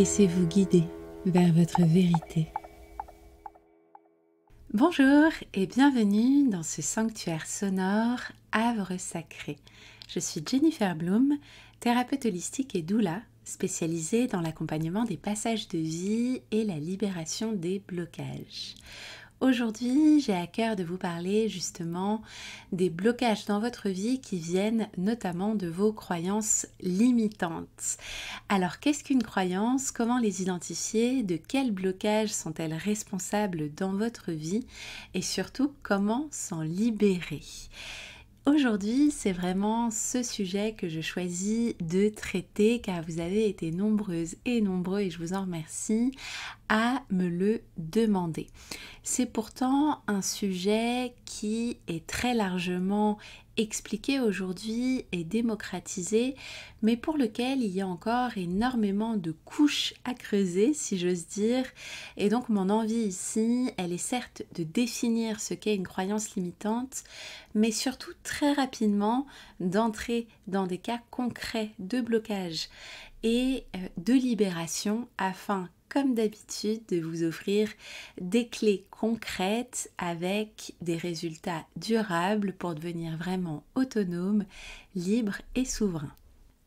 Laissez-vous guider vers votre vérité. Bonjour et bienvenue dans ce sanctuaire sonore Havre Sacré. Je suis Jennifer Bloom, thérapeute holistique et doula, spécialisée dans l'accompagnement des passages de vie et la libération des blocages. Aujourd'hui, j'ai à cœur de vous parler justement des blocages dans votre vie qui viennent notamment de vos croyances limitantes. Alors, qu'est-ce qu'une croyance? Comment les identifier? De quels blocages sont-elles responsables dans votre vie? Et surtout, comment s'en libérer? Aujourd'hui, c'est vraiment ce sujet que je choisis de traiter car vous avez été nombreuses et nombreux, et je vous en remercie, à me le demander. C'est pourtant un sujet qui est très largement expliqué aujourd'hui et démocratisé, mais pour lequel il y a encore énormément de couches à creuser, si j'ose dire. Et donc mon envie ici, elle est certes de définir ce qu'est une croyance limitante, mais surtout très rapidement d'entrer dans des cas concrets de blocage et de libération afin, comme d'habitude, de vous offrir des clés concrètes avec des résultats durables pour devenir vraiment autonome, libre et souverain.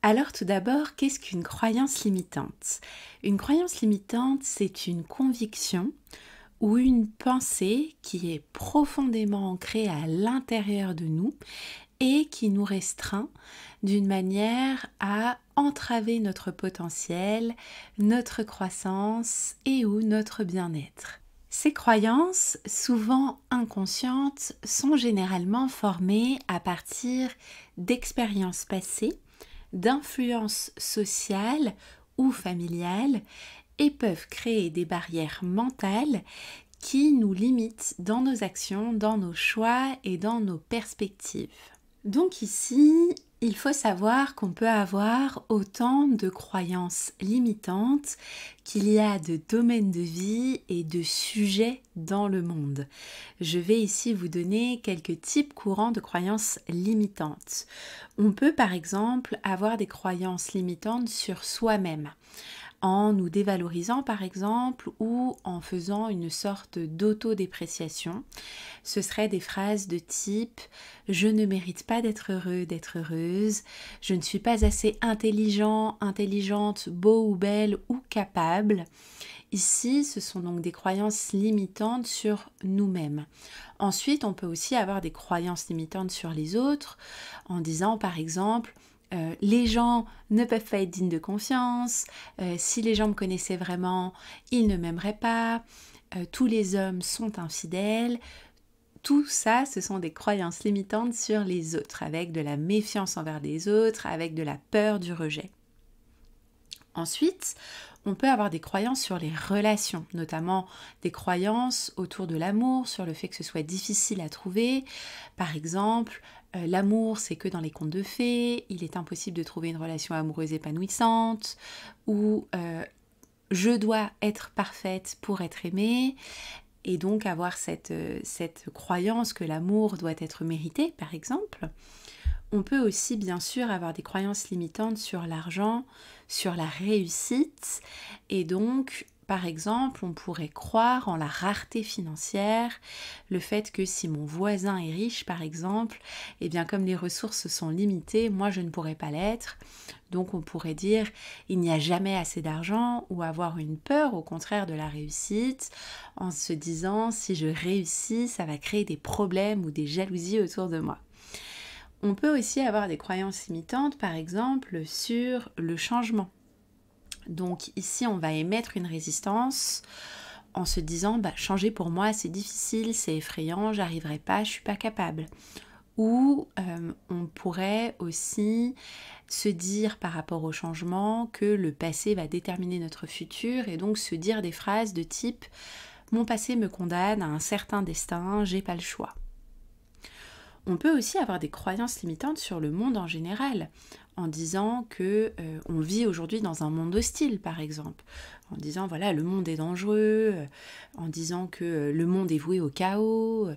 Alors tout d'abord, qu'est-ce qu'une croyance limitante? Une croyance limitante, c'est une conviction ou une pensée qui est profondément ancrée à l'intérieur de nous et qui nous restreint d'une manière à entraver notre potentiel, notre croissance et ou notre bien-être. Ces croyances, souvent inconscientes, sont généralement formées à partir d'expériences passées, d'influences sociales ou familiales et peuvent créer des barrières mentales qui nous limitent dans nos actions, dans nos choix et dans nos perspectives. Donc ici, il faut savoir qu'on peut avoir autant de croyances limitantes qu'il y a de domaines de vie et de sujets dans le monde. Je vais ici vous donner quelques types courants de croyances limitantes. On peut par exemple avoir des croyances limitantes sur soi-même, en nous dévalorisant par exemple ou en faisant une sorte d'autodépréciation. Ce seraient des phrases de type « je ne mérite pas d'être heureux, d'être heureuse »,« je ne suis pas assez intelligent, intelligente, beau ou belle ou capable ». Ici, ce sont donc des croyances limitantes sur nous-mêmes. Ensuite, on peut aussi avoir des croyances limitantes sur les autres en disant par exemple les gens ne peuvent pas être dignes de confiance, si les gens me connaissaient vraiment, ils ne m'aimeraient pas, tous les hommes sont infidèles. Tout ça, ce sont des croyances limitantes sur les autres, avec de la méfiance envers les autres, avec de la peur du rejet. Ensuite, on peut avoir des croyances sur les relations, notamment des croyances autour de l'amour, sur le fait que ce soit difficile à trouver. Par exemple, l'amour, c'est que dans les contes de fées, il est impossible de trouver une relation amoureuse épanouissante, ou je dois être parfaite pour être aimée, et donc avoir cette croyance que l'amour doit être mérité, par exemple. On peut aussi bien sûr avoir des croyances limitantes sur l'argent, sur la réussite, et donc par exemple on pourrait croire en la rareté financière, le fait que si mon voisin est riche par exemple, et bien comme les ressources sont limitées, moi je ne pourrais pas l'être. Donc on pourrait dire il n'y a jamais assez d'argent, ou avoir une peur au contraire de la réussite en se disant si je réussis ça va créer des problèmes ou des jalousies autour de moi. On peut aussi avoir des croyances limitantes, par exemple, sur le changement. Donc ici, on va émettre une résistance en se disant changer pour moi, c'est difficile, c'est effrayant, j'arriverai pas, je suis pas capable. Ou on pourrait aussi se dire par rapport au changement que le passé va déterminer notre futur, et donc se dire des phrases de type « mon passé me condamne à un certain destin, j'ai pas le choix ». On peut aussi avoir des croyances limitantes sur le monde en général, en disant que on vit aujourd'hui dans un monde hostile, par exemple, en disant voilà le monde est dangereux, en disant que le monde est voué au chaos,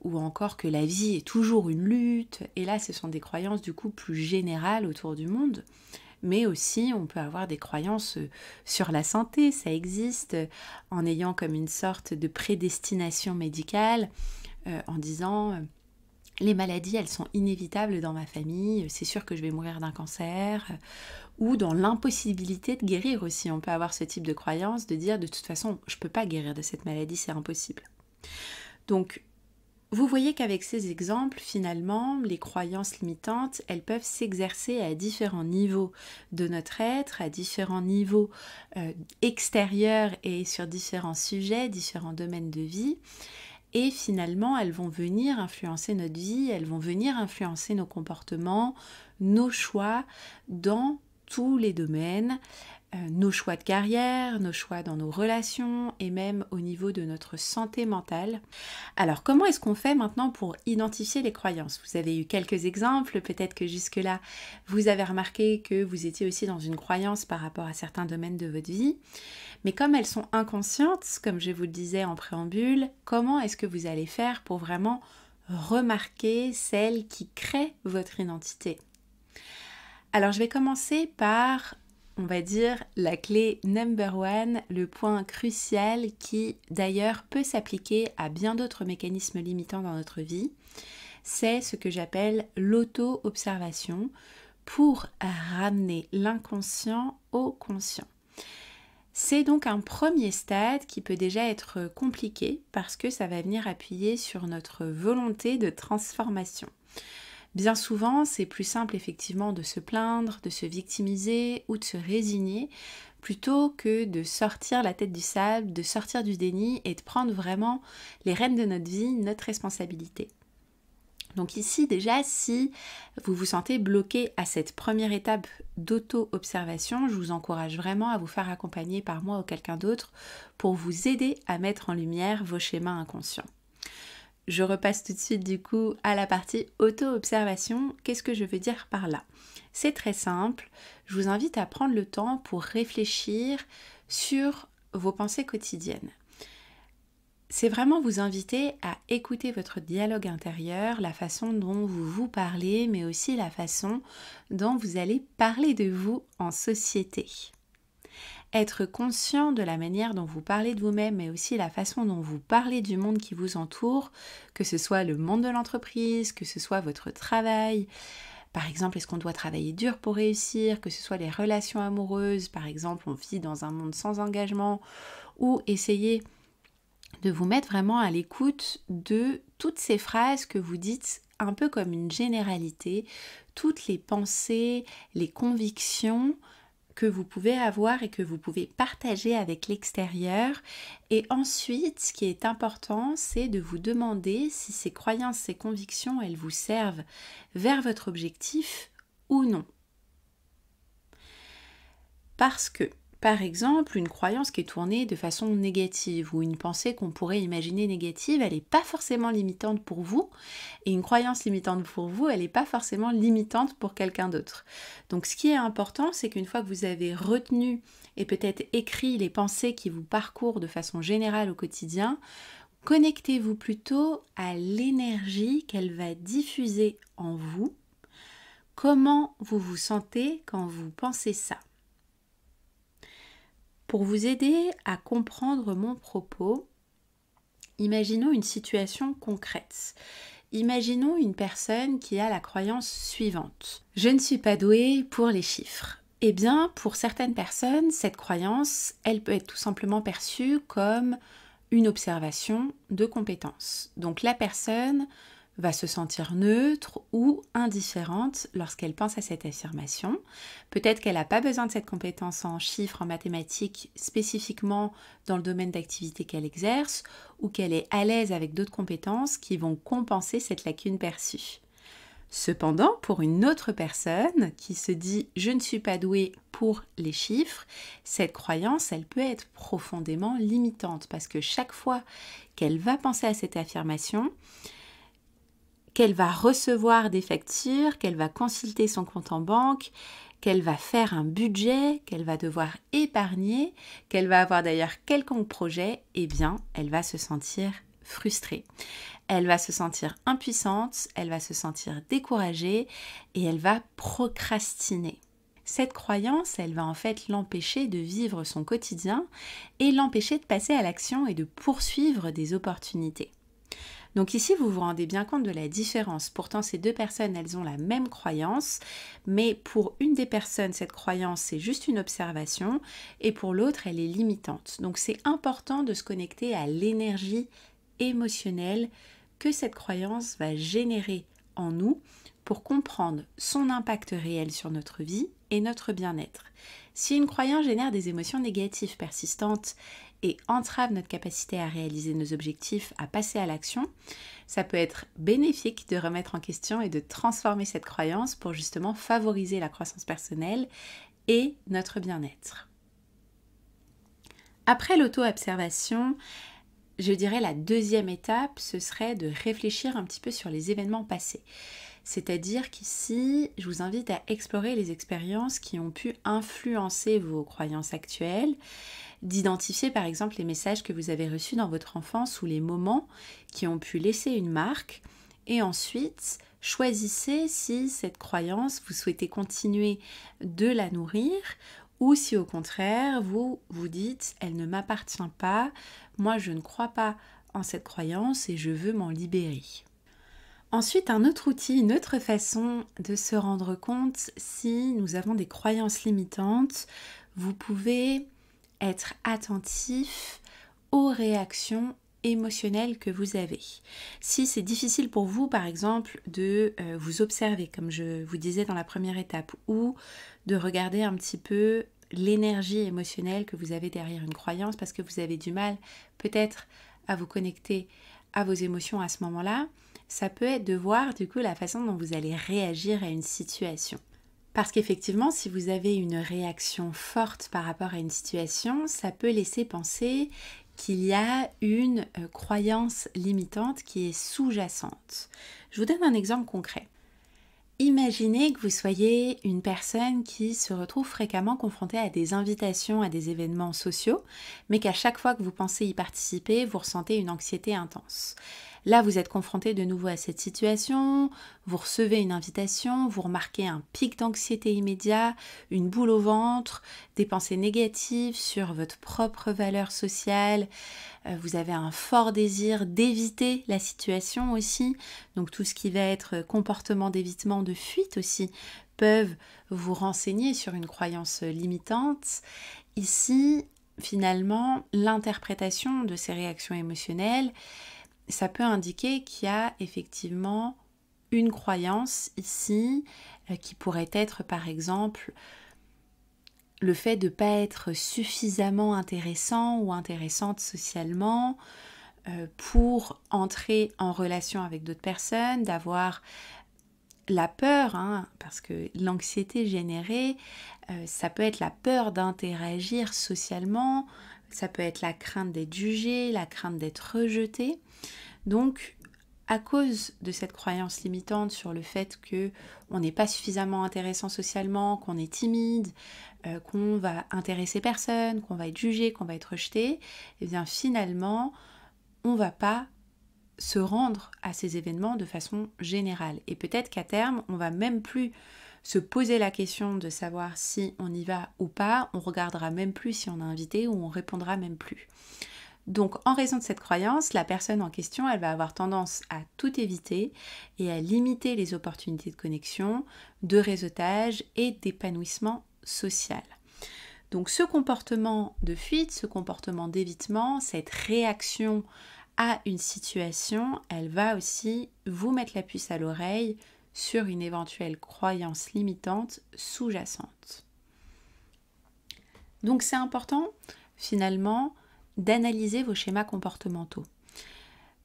ou encore que la vie est toujours une lutte. Et là, ce sont des croyances du coup plus générales autour du monde. mais aussi on peut avoir des croyances sur la santé, ça existe, en ayant comme une sorte de prédestination médicale, en disant les maladies, elles sont inévitables dans ma famille, c'est sûr que je vais mourir d'un cancer, ou dans l'impossibilité de guérir aussi. On peut avoir ce type de croyance, de dire de toute façon, je ne peux pas guérir de cette maladie, c'est impossible. Donc, vous voyez qu'avec ces exemples, finalement, les croyances limitantes, elles peuvent s'exercer à différents niveaux de notre être, à différents niveaux extérieurs et sur différents sujets, différents domaines de vie. Et finalement, elles vont venir influencer notre vie, elles vont venir influencer nos comportements, nos choix dans tous les domaines, nos choix de carrière, nos choix dans nos relations et même au niveau de notre santé mentale. Alors, comment est-ce qu'on fait maintenant pour identifier les croyances? Vous avez eu quelques exemples, peut-être que jusque-là, vous avez remarqué que vous étiez aussi dans une croyance par rapport à certains domaines de votre vie. Mais comme elles sont inconscientes, comme je vous le disais en préambule, comment est-ce que vous allez faire pour vraiment remarquer celles qui créent votre identité? Alors, je vais commencer par, on va dire, la clé number one, le point crucial qui d'ailleurs peut s'appliquer à bien d'autres mécanismes limitants dans notre vie. C'est ce que j'appelle l'auto-observation pour ramener l'inconscient au conscient. C'est donc un premier stade qui peut déjà être compliqué parce que ça va venir appuyer sur notre volonté de transformation. Bien souvent, c'est plus simple effectivement de se plaindre, de se victimiser ou de se résigner plutôt que de sortir la tête du sable, de sortir du déni et de prendre vraiment les rênes de notre vie, notre responsabilité. Donc ici déjà, si vous vous sentez bloqué à cette première étape d'auto-observation, je vous encourage vraiment à vous faire accompagner par moi ou quelqu'un d'autre pour vous aider à mettre en lumière vos schémas inconscients. Je repasse tout de suite du coup à la partie auto-observation. Qu'est-ce que je veux dire par là? C'est très simple, je vous invite à prendre le temps pour réfléchir sur vos pensées quotidiennes. C'est vraiment vous inviter à écouter votre dialogue intérieur, la façon dont vous vous parlez, mais aussi la façon dont vous allez parler de vous en société. Être conscient de la manière dont vous parlez de vous-même, mais aussi la façon dont vous parlez du monde qui vous entoure, que ce soit le monde de l'entreprise, que ce soit votre travail. Par exemple, est-ce qu'on doit travailler dur pour réussir, que ce soit les relations amoureuses, par exemple, on vit dans un monde sans engagement, ou essayer de vous mettre vraiment à l'écoute de toutes ces phrases que vous dites un peu comme une généralité, toutes les pensées, les convictions que vous pouvez avoir et que vous pouvez partager avec l'extérieur. Et ensuite, ce qui est important, c'est de vous demander si ces croyances, ces convictions, elles vous servent vers votre objectif ou non. Parce que par exemple, une croyance qui est tournée de façon négative ou une pensée qu'on pourrait imaginer négative, elle n'est pas forcément limitante pour vous. Et une croyance limitante pour vous, elle n'est pas forcément limitante pour quelqu'un d'autre. Donc ce qui est important, c'est qu'une fois que vous avez retenu et peut-être écrit les pensées qui vous parcourent de façon générale au quotidien, connectez-vous plutôt à l'énergie qu'elle va diffuser en vous. Comment vous vous sentez quand vous pensez ça ? Pour vous aider à comprendre mon propos, imaginons une situation concrète. Imaginons une personne qui a la croyance suivante. Je ne suis pas douée pour les chiffres. Eh bien, pour certaines personnes, cette croyance, elle peut être tout simplement perçue comme une observation de compétence. Donc la personne va se sentir neutre ou indifférente lorsqu'elle pense à cette affirmation. Peut-être qu'elle n'a pas besoin de cette compétence en chiffres, en mathématiques, spécifiquement dans le domaine d'activité qu'elle exerce, ou qu'elle est à l'aise avec d'autres compétences qui vont compenser cette lacune perçue. Cependant, pour une autre personne qui se dit « je ne suis pas douée pour les chiffres », cette croyance, elle peut être profondément limitante parce que chaque fois qu'elle va penser à cette affirmation, qu'elle va recevoir des factures, qu'elle va consulter son compte en banque, qu'elle va faire un budget, qu'elle va devoir épargner, qu'elle va avoir d'ailleurs quelconque projet, eh bien, elle va se sentir frustrée. Elle va se sentir impuissante, elle va se sentir découragée et elle va procrastiner. cette croyance, elle va en fait l'empêcher de vivre son quotidien et l'empêcher de passer à l'action et de poursuivre des opportunités. Donc ici, vous vous rendez bien compte de la différence. Pourtant, ces deux personnes, elles ont la même croyance, mais pour une des personnes, cette croyance, c'est juste une observation, et pour l'autre, elle est limitante. Donc c'est important de se connecter à l'énergie émotionnelle que cette croyance va générer en nous pour comprendre son impact réel sur notre vie et notre bien-être. Si une croyance génère des émotions négatives persistantes et entrave notre capacité à réaliser nos objectifs, à passer à l'action, ça peut être bénéfique de remettre en question et de transformer cette croyance pour justement favoriser la croissance personnelle et notre bien-être. Après l'auto-observation, je dirais la deuxième étape, ce serait de réfléchir un petit peu sur les événements passés. C'est-à-dire qu'ici, je vous invite à explorer les expériences qui ont pu influencer vos croyances actuelles, d'identifier par exemple les messages que vous avez reçus dans votre enfance ou les moments qui ont pu laisser une marque, et ensuite choisissez si cette croyance, vous souhaitez continuer de la nourrir ou si au contraire vous vous dites elle ne m'appartient pas, moi je ne crois pas en cette croyance et je veux m'en libérer. Ensuite, un autre outil, une autre façon de se rendre compte si nous avons des croyances limitantes, vous pouvez être attentif aux réactions émotionnelles que vous avez. Si c'est difficile pour vous, par exemple, de vous observer, comme je vous disais dans la première étape, ou de regarder un petit peu l'énergie émotionnelle que vous avez derrière une croyance, parce que vous avez du mal peut-être à vous connecter à vos émotions à ce moment-là, ça peut être de voir du coup la façon dont vous allez réagir à une situation. Parce qu'effectivement, si vous avez une réaction forte par rapport à une situation, ça peut laisser penser qu'il y a une croyance limitante qui est sous-jacente. Je vous donne un exemple concret. Imaginez que vous soyez une personne qui se retrouve fréquemment confrontée à des invitations à des événements sociaux, mais qu'à chaque fois que vous pensez y participer, vous ressentez une anxiété intense. Là, vous êtes confronté de nouveau à cette situation, vous recevez une invitation, vous remarquez un pic d'anxiété immédiat, une boule au ventre, des pensées négatives sur votre propre valeur sociale, vous avez un fort désir d'éviter la situation aussi, donc tout ce qui va être comportement d'évitement, de fuite aussi, peuvent vous renseigner sur une croyance limitante. Ici, finalement, l'interprétation de ces réactions émotionnelles, ça peut indiquer qu'il y a effectivement une croyance ici qui pourrait être par exemple le fait de ne pas être suffisamment intéressant ou intéressante socialement pour entrer en relation avec d'autres personnes, d'avoir la peur, parce que l'anxiété générée, ça peut être la peur d'interagir socialement, ça peut être la crainte d'être jugé, la crainte d'être rejeté. Donc, à cause de cette croyance limitante sur le fait qu'on n'est pas suffisamment intéressant socialement, qu'on est timide, qu'on va intéresser personne, qu'on va être jugé, qu'on va être rejeté, et bien finalement, on ne va pas se rendre à ces événements de façon générale. Et peut-être qu'à terme, on va même plus se poser la question de savoir si on y va ou pas, on regardera même plus si on est invité ou on répondra même plus. Donc, en raison de cette croyance, la personne en question, elle va avoir tendance à tout éviter et à limiter les opportunités de connexion, de réseautage et d'épanouissement social. Donc, ce comportement de fuite, ce comportement d'évitement, cette réaction à une situation, elle va aussi vous mettre la puce à l'oreille sur une éventuelle croyance limitante sous-jacente. Donc, c'est important, finalement, d'analyser vos schémas comportementaux.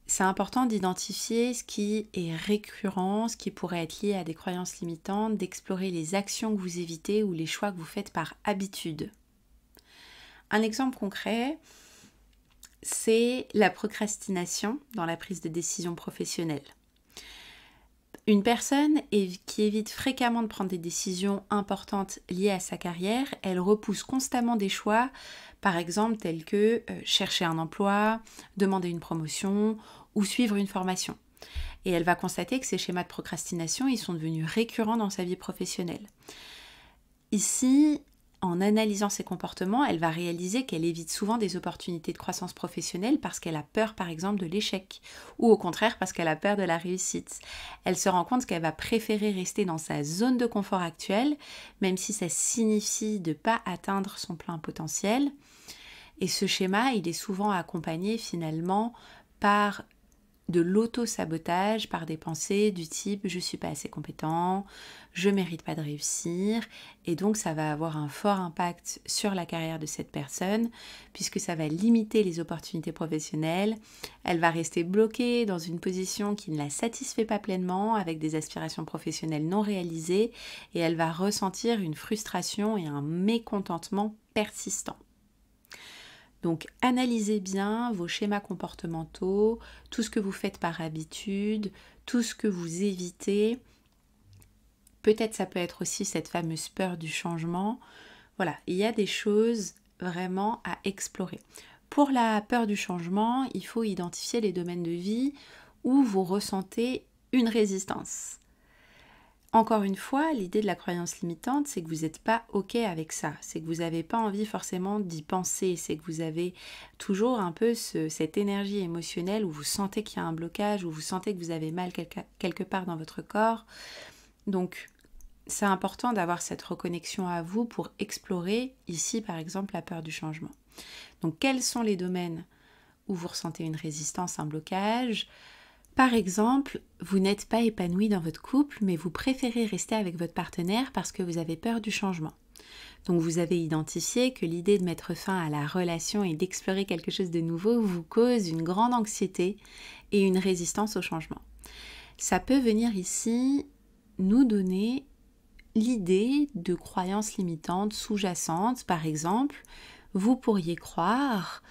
C'est important d'identifier ce qui est récurrent, ce qui pourrait être lié à des croyances limitantes, d'explorer les actions que vous évitez ou les choix que vous faites par habitude. Un exemple concret, c'est la procrastination dans la prise de décision professionnelle. Une personne qui évite fréquemment de prendre des décisions importantes liées à sa carrière, elle repousse constamment des choix, par exemple tels que chercher un emploi, demander une promotion ou suivre une formation. Et elle va constater que ces schémas de procrastination, ils sont devenus récurrents dans sa vie professionnelle. Ici, en analysant ses comportements, elle va réaliser qu'elle évite souvent des opportunités de croissance professionnelle parce qu'elle a peur par exemple de l'échec ou au contraire parce qu'elle a peur de la réussite. Elle se rend compte qu'elle va préférer rester dans sa zone de confort actuelle, même si ça signifie de ne pas atteindre son plein potentiel. Et ce schéma, il est souvent accompagné finalement par de l'auto-sabotage, par des pensées du type « je suis pas assez compétent »,« je mérite pas de réussir », et donc ça va avoir un fort impact sur la carrière de cette personne puisque ça va limiter les opportunités professionnelles. Elle va rester bloquée dans une position qui ne la satisfait pas pleinement avec des aspirations professionnelles non réalisées et elle va ressentir une frustration et un mécontentement persistant. Donc analysez bien vos schémas comportementaux, tout ce que vous faites par habitude, tout ce que vous évitez. Peut-être ça peut être aussi cette fameuse peur du changement. Voilà, il y a des choses vraiment à explorer. Pour la peur du changement, il faut identifier les domaines de vie où vous ressentez une résistance. Encore une fois, l'idée de la croyance limitante, c'est que vous n'êtes pas OK avec ça. C'est que vous n'avez pas envie forcément d'y penser. C'est que vous avez toujours un peu cette énergie émotionnelle où vous sentez qu'il y a un blocage, où vous sentez que vous avez mal quelque part dans votre corps. Donc, c'est important d'avoir cette reconnexion à vous pour explorer, ici par exemple, la peur du changement. Donc, quels sont les domaines où vous ressentez une résistance, un blocage ? Par exemple, vous n'êtes pas épanoui dans votre couple, mais vous préférez rester avec votre partenaire parce que vous avez peur du changement. Donc vous avez identifié que l'idée de mettre fin à la relation et d'explorer quelque chose de nouveau vous cause une grande anxiété et une résistance au changement. Ça peut venir ici nous donner l'idée de croyances limitantes sous-jacentes. Par exemple, vous pourriez croire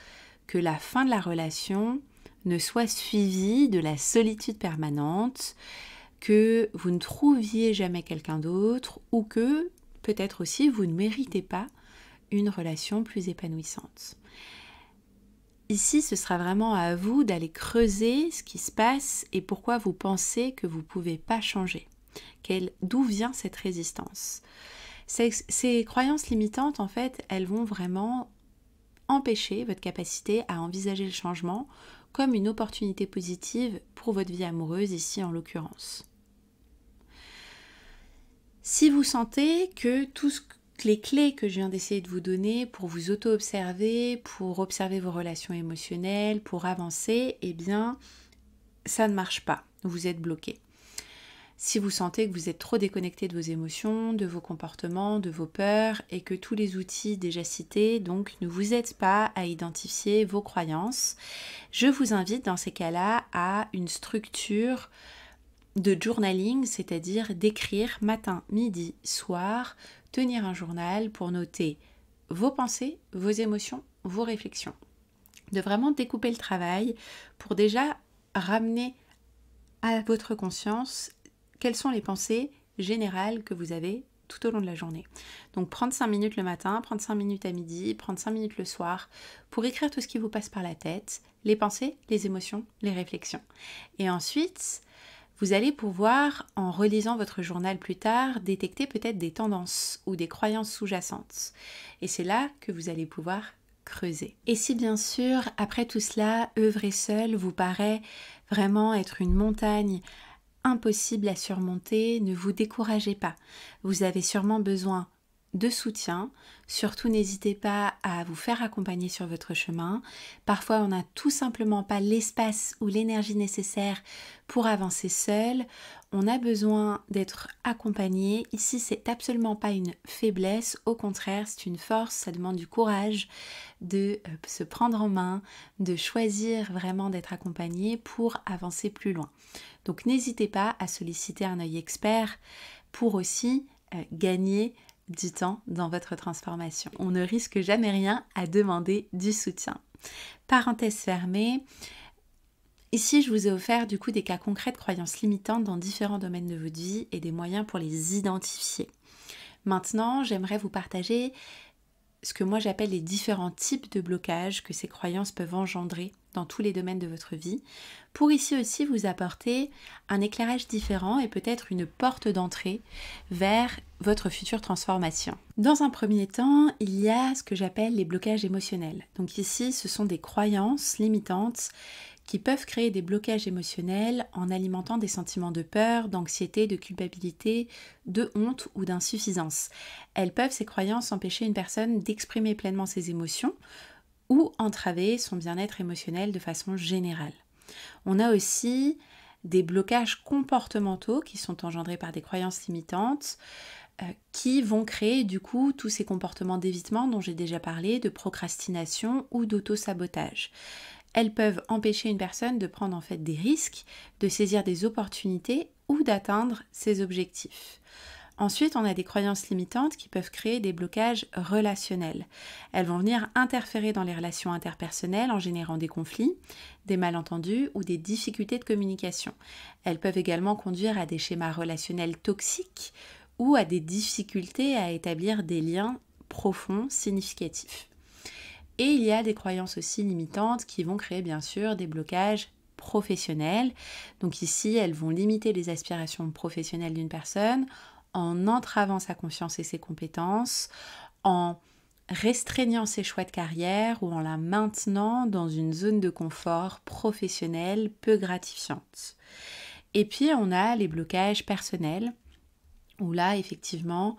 que la fin de la relation ne soit suivi de la solitude permanente, que vous ne trouviez jamais quelqu'un d'autre ou que peut-être aussi vous ne méritez pas une relation plus épanouissante. Ici, ce sera vraiment à vous d'aller creuser ce qui se passe et pourquoi vous pensez que vous ne pouvez pas changer. D'où vient cette résistance ? Ces croyances limitantes, en fait, elles vont vraiment empêcher votre capacité à envisager le changement comme une opportunité positive pour votre vie amoureuse, ici en l'occurrence. Si vous sentez que toutes les clés que je viens d'essayer de vous donner pour vous auto-observer, pour observer vos relations émotionnelles, pour avancer, eh bien, ça ne marche pas, vous êtes bloqué. Si vous sentez que vous êtes trop déconnecté de vos émotions, de vos comportements, de vos peurs et que tous les outils déjà cités donc ne vous aident pas à identifier vos croyances, je vous invite dans ces cas-là à une structure de journaling, c'est-à-dire d'écrire matin, midi, soir, tenir un journal pour noter vos pensées, vos émotions, vos réflexions. De vraiment découper le travail pour déjà ramener à votre conscience quelles sont les pensées générales que vous avez tout au long de la journée. Donc prendre 5 minutes le matin, prendre 5 minutes à midi, prendre 5 minutes le soir pour écrire tout ce qui vous passe par la tête, les pensées, les émotions, les réflexions. Et ensuite, vous allez pouvoir, en relisant votre journal plus tard, détecter peut-être des tendances ou des croyances sous-jacentes. Et c'est là que vous allez pouvoir creuser. Et si bien sûr, après tout cela, œuvrer seul vous paraît vraiment être une montagne impossible à surmonter, ne vous découragez pas. Vous avez sûrement besoin de soutien. Surtout, n'hésitez pas à vous faire accompagner sur votre chemin. Parfois, on n'a tout simplement pas l'espace ou l'énergie nécessaire pour avancer seul. On a besoin d'être accompagné. Ici, c'est absolument pas une faiblesse. Au contraire, c'est une force. Ça demande du courage de se prendre en main, de choisir vraiment d'être accompagné pour avancer plus loin. Donc, n'hésitez pas à solliciter un œil expert pour aussi gagner du temps dans votre transformation. On ne risque jamais rien à demander du soutien. Parenthèse fermée. Ici, je vous ai offert du coup des cas concrets de croyances limitantes dans différents domaines de votre vie et des moyens pour les identifier. Maintenant, j'aimerais vous partager ce que moi j'appelle les différents types de blocages que ces croyances peuvent engendrer dans tous les domaines de votre vie, pour ici aussi vous apporter un éclairage différent et peut-être une porte d'entrée vers votre future transformation. Dans un premier temps, il y a ce que j'appelle les blocages émotionnels. Donc ici, ce sont des croyances limitantes qui peuvent créer des blocages émotionnels en alimentant des sentiments de peur, d'anxiété, de culpabilité, de honte ou d'insuffisance. Elles peuvent, ces croyances, empêcher une personne d'exprimer pleinement ses émotions ou entraver son bien-être émotionnel de façon générale. On a aussi des blocages comportementaux qui sont engendrés par des croyances limitantes qui vont créer du coup tous ces comportements d'évitement dont j'ai déjà parlé, de procrastination ou d'auto-sabotage. Elles peuvent empêcher une personne de prendre en fait des risques, de saisir des opportunités ou d'atteindre ses objectifs. Ensuite, on a des croyances limitantes qui peuvent créer des blocages relationnels. Elles vont venir interférer dans les relations interpersonnelles en générant des conflits, des malentendus ou des difficultés de communication. Elles peuvent également conduire à des schémas relationnels toxiques ou à des difficultés à établir des liens profonds, significatifs. Et il y a des croyances aussi limitantes qui vont créer bien sûr des blocages professionnels. Donc ici, elles vont limiter les aspirations professionnelles d'une personne en entravant sa confiance et ses compétences, en restreignant ses choix de carrière ou en la maintenant dans une zone de confort professionnelle peu gratifiante. Et puis on a les blocages personnels où là effectivement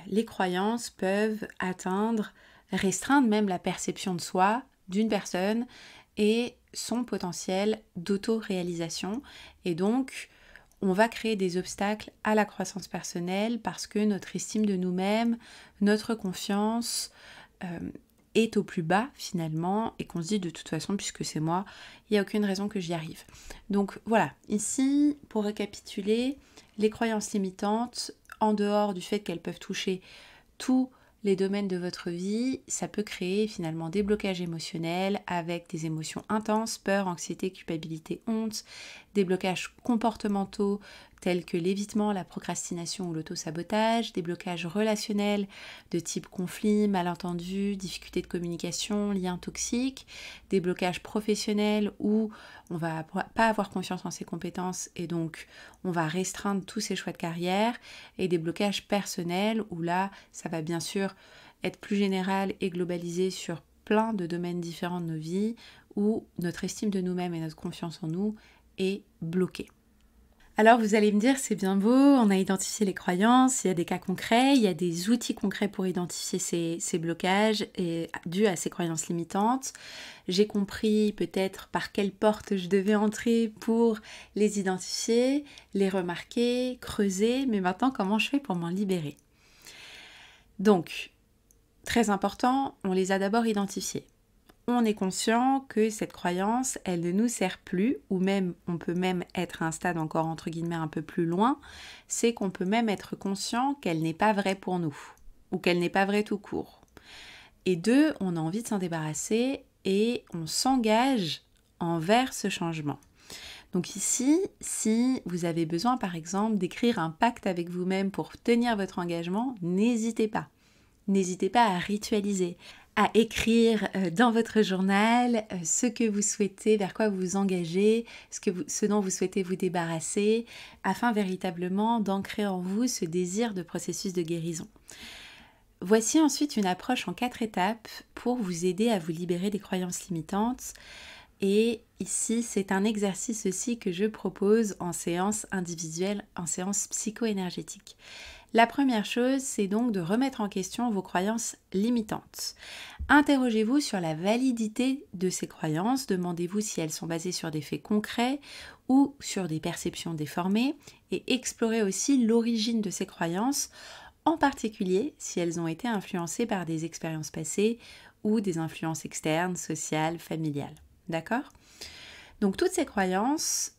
les croyances peuvent restreindre même la perception de soi d'une personne et son potentiel d'auto-réalisation. Et donc, on va créer des obstacles à la croissance personnelle parce que notre estime de nous-mêmes, notre confiance est au plus bas finalement et qu'on se dit de toute façon, puisque c'est moi, il n'y a aucune raison que j'y arrive. Donc voilà, ici, pour récapituler, les croyances limitantes, en dehors du fait qu'elles peuvent toucher tous les domaines de votre vie, ça peut créer finalement des blocages émotionnels avec des émotions intenses, peur, anxiété, culpabilité, honte, des blocages comportementaux tels que l'évitement, la procrastination ou l'auto-sabotage, des blocages relationnels de type conflit, malentendu, difficulté de communication, liens toxiques, des blocages professionnels où on va pas avoir confiance en ses compétences et donc on va restreindre tous ses choix de carrière, et des blocages personnels où là, ça va bien sûr être plus général et globalisé sur plein de domaines différents de nos vies où notre estime de nous-mêmes et notre confiance en nous est bloquée. Alors vous allez me dire, c'est bien beau, on a identifié les croyances, il y a des cas concrets, il y a des outils concrets pour identifier ces blocages dus à ces croyances limitantes. J'ai compris peut-être par quelle porte je devais entrer pour les identifier, les remarquer, creuser, mais maintenant comment je fais pour m'en libérer? Donc, très important, on les a d'abord identifiés. On est conscient que cette croyance, elle ne nous sert plus, ou même, on peut même être à un stade encore entre guillemets un peu plus loin, c'est qu'on peut même être conscient qu'elle n'est pas vraie pour nous, ou qu'elle n'est pas vraie tout court. Et deux, on a envie de s'en débarrasser et on s'engage envers ce changement. Donc ici, si vous avez besoin par exemple d'écrire un pacte avec vous-même pour tenir votre engagement, n'hésitez pas. N'hésitez pas à ritualiser, à écrire dans votre journal ce que vous souhaitez, vers quoi vous vous engagez, ce dont vous souhaitez vous débarrasser, afin véritablement d'ancrer en vous ce désir de processus de guérison. Voici ensuite une approche en 4 étapes pour vous aider à vous libérer des croyances limitantes. Et ici, c'est un exercice aussi que je propose en séance individuelle, en séance psycho-énergétique. La première chose, c'est donc de remettre en question vos croyances limitantes. Interrogez-vous sur la validité de ces croyances, demandez-vous si elles sont basées sur des faits concrets ou sur des perceptions déformées, et explorez aussi l'origine de ces croyances, en particulier si elles ont été influencées par des expériences passées ou des influences externes, sociales, familiales. D'accord ? Donc toutes ces croyances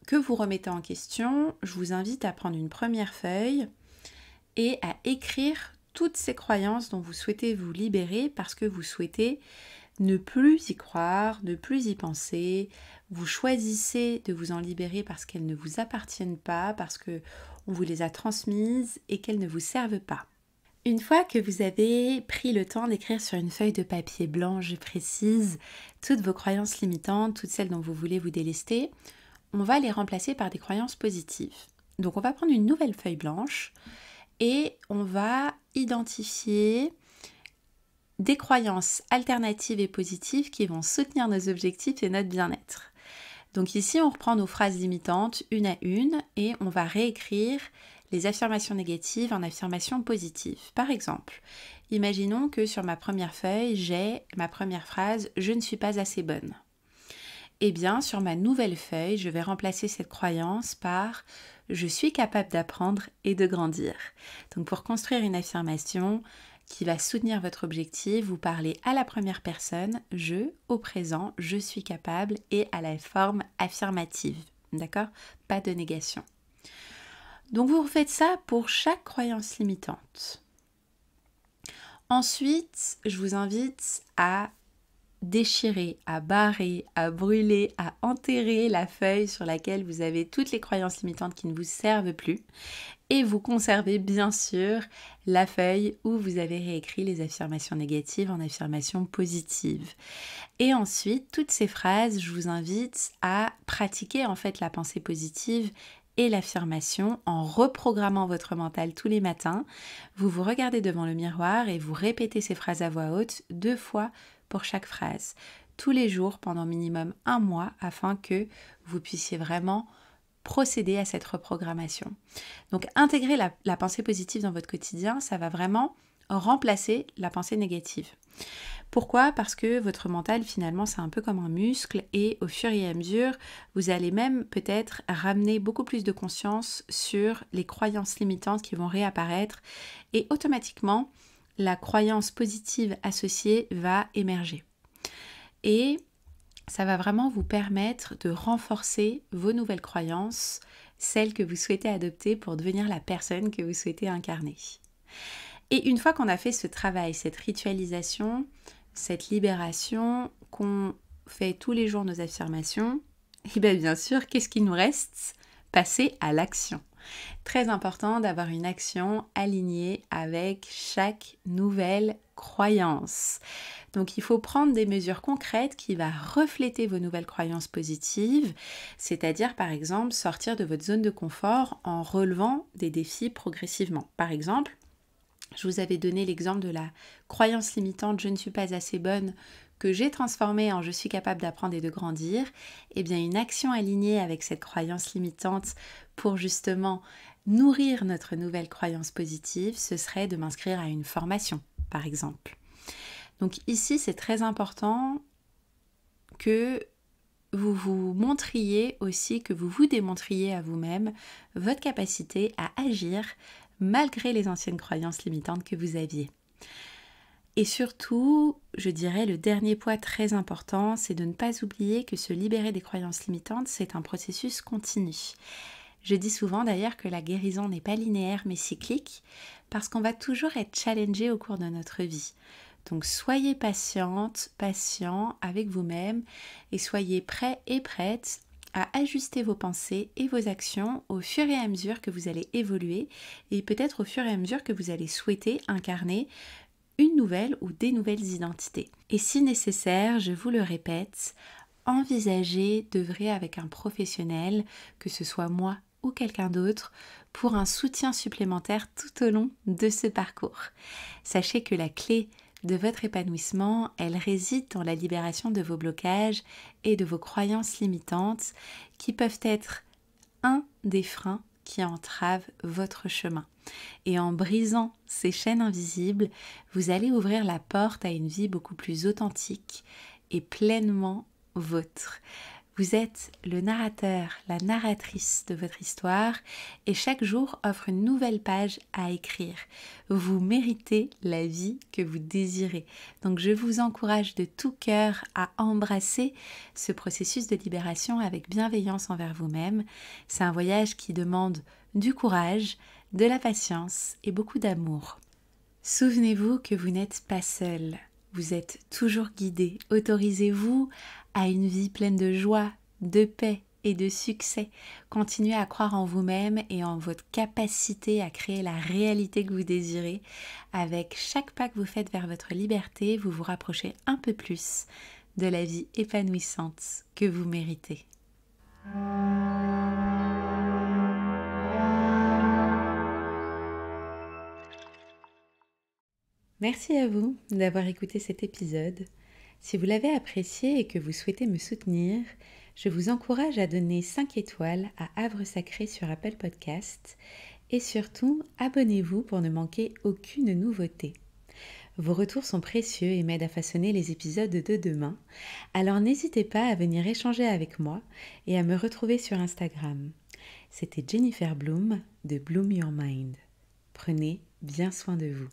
que vous remettez en question, je vous invite à prendre une première feuille et à écrire toutes ces croyances dont vous souhaitez vous libérer parce que vous souhaitez ne plus y croire, ne plus y penser. Vous choisissez de vous en libérer parce qu'elles ne vous appartiennent pas, parce qu'on vous les a transmises et qu'elles ne vous servent pas. Une fois que vous avez pris le temps d'écrire sur une feuille de papier blanc, je précise, toutes vos croyances limitantes, toutes celles dont vous voulez vous délester, on va les remplacer par des croyances positives. Donc on va prendre une nouvelle feuille blanche et on va identifier des croyances alternatives et positives qui vont soutenir nos objectifs et notre bien-être. Donc ici, on reprend nos phrases limitantes une à une et on va réécrire les affirmations négatives en affirmations positives. Par exemple, imaginons que sur ma première feuille, j'ai ma première phrase « Je ne suis pas assez bonne ». Eh bien, sur ma nouvelle feuille, je vais remplacer cette croyance par « Je suis capable d'apprendre et de grandir ». Donc pour construire une affirmation qui va soutenir votre objectif, vous parlez à la première personne, je, au présent, je suis capable et à la forme affirmative. D'accord? Pas de négation. Donc vous refaites ça pour chaque croyance limitante. Ensuite, je vous invite à déchirer, à barrer, à brûler, à enterrer la feuille sur laquelle vous avez toutes les croyances limitantes qui ne vous servent plus. Et vous conservez bien sûr la feuille où vous avez réécrit les affirmations négatives en affirmations positives. Et ensuite, toutes ces phrases, je vous invite à pratiquer en fait la pensée positive et l'affirmation en reprogrammant votre mental tous les matins. Vous vous regardez devant le miroir et vous répétez ces phrases à voix haute 2 fois pour chaque phrase, tous les jours pendant minimum 1 mois afin que vous puissiez vraiment procéder à cette reprogrammation. Donc intégrer la pensée positive dans votre quotidien, ça va vraiment remplacer la pensée négative. Pourquoi? Parce que votre mental, finalement, c'est un peu comme un muscle et au fur et à mesure, vous allez même peut-être ramener beaucoup plus de conscience sur les croyances limitantes qui vont réapparaître et automatiquement, la croyance positive associée va émerger. Et ça va vraiment vous permettre de renforcer vos nouvelles croyances, celles que vous souhaitez adopter pour devenir la personne que vous souhaitez incarner. Et une fois qu'on a fait ce travail, cette ritualisation, cette libération, qu'on fait tous les jours nos affirmations, et bien sûr, qu'est-ce qu'il nous reste? Passer à l'action. Très important d'avoir une action alignée avec chaque nouvelle croyance. Donc il faut prendre des mesures concrètes qui vont refléter vos nouvelles croyances positives, c'est-à-dire par exemple sortir de votre zone de confort en relevant des défis progressivement. Par exemple, je vous avais donné l'exemple de la croyance limitante « je ne suis pas assez bonne » que j'ai transformée en « je suis capable d'apprendre et de grandir ». Eh bien, une action alignée avec cette croyance limitante pour justement nourrir notre nouvelle croyance positive, ce serait de m'inscrire à une formation, par exemple. Donc ici, c'est très important que vous vous montriez aussi, que vous vous démontriez à vous-même votre capacité à agir malgré les anciennes croyances limitantes que vous aviez. Et surtout, je dirais le dernier point très important, c'est de ne pas oublier que se libérer des croyances limitantes, c'est un processus continu. Je dis souvent d'ailleurs que la guérison n'est pas linéaire mais cyclique, parce qu'on va toujours être challengé au cours de notre vie. Donc soyez patiente, patient avec vous-même et soyez prêts et prêtes à ajuster vos pensées et vos actions au fur et à mesure que vous allez évoluer et peut-être au fur et à mesure que vous allez souhaiter incarner une nouvelle ou des nouvelles identités. Et si nécessaire, je vous le répète, envisagez d'œuvrer avec un professionnel, que ce soit moi ou quelqu'un d'autre, pour un soutien supplémentaire tout au long de ce parcours. Sachez que la clé de votre épanouissement, elle réside dans la libération de vos blocages et de vos croyances limitantes qui peuvent être un des freins qui entravent votre chemin. Et en brisant ces chaînes invisibles, vous allez ouvrir la porte à une vie beaucoup plus authentique et pleinement vôtre. Vous êtes le narrateur, la narratrice de votre histoire et chaque jour offre une nouvelle page à écrire. Vous méritez la vie que vous désirez. Donc je vous encourage de tout cœur à embrasser ce processus de libération avec bienveillance envers vous-même. C'est un voyage qui demande du courage, de la patience et beaucoup d'amour. Souvenez-vous que vous n'êtes pas seul. Vous êtes toujours guidé. Autorisez-vous à une vie pleine de joie, de paix et de succès. Continuez à croire en vous-même et en votre capacité à créer la réalité que vous désirez. Avec chaque pas que vous faites vers votre liberté, vous vous rapprochez un peu plus de la vie épanouissante que vous méritez. Merci à vous d'avoir écouté cet épisode. Si vous l'avez apprécié et que vous souhaitez me soutenir, je vous encourage à donner 5 étoiles à Havre Sacré sur Apple Podcast et surtout, abonnez-vous pour ne manquer aucune nouveauté. Vos retours sont précieux et m'aident à façonner les épisodes de demain, alors n'hésitez pas à venir échanger avec moi et à me retrouver sur Instagram. C'était Jennifer Bloom de Bloom Your Mind. Prenez bien soin de vous.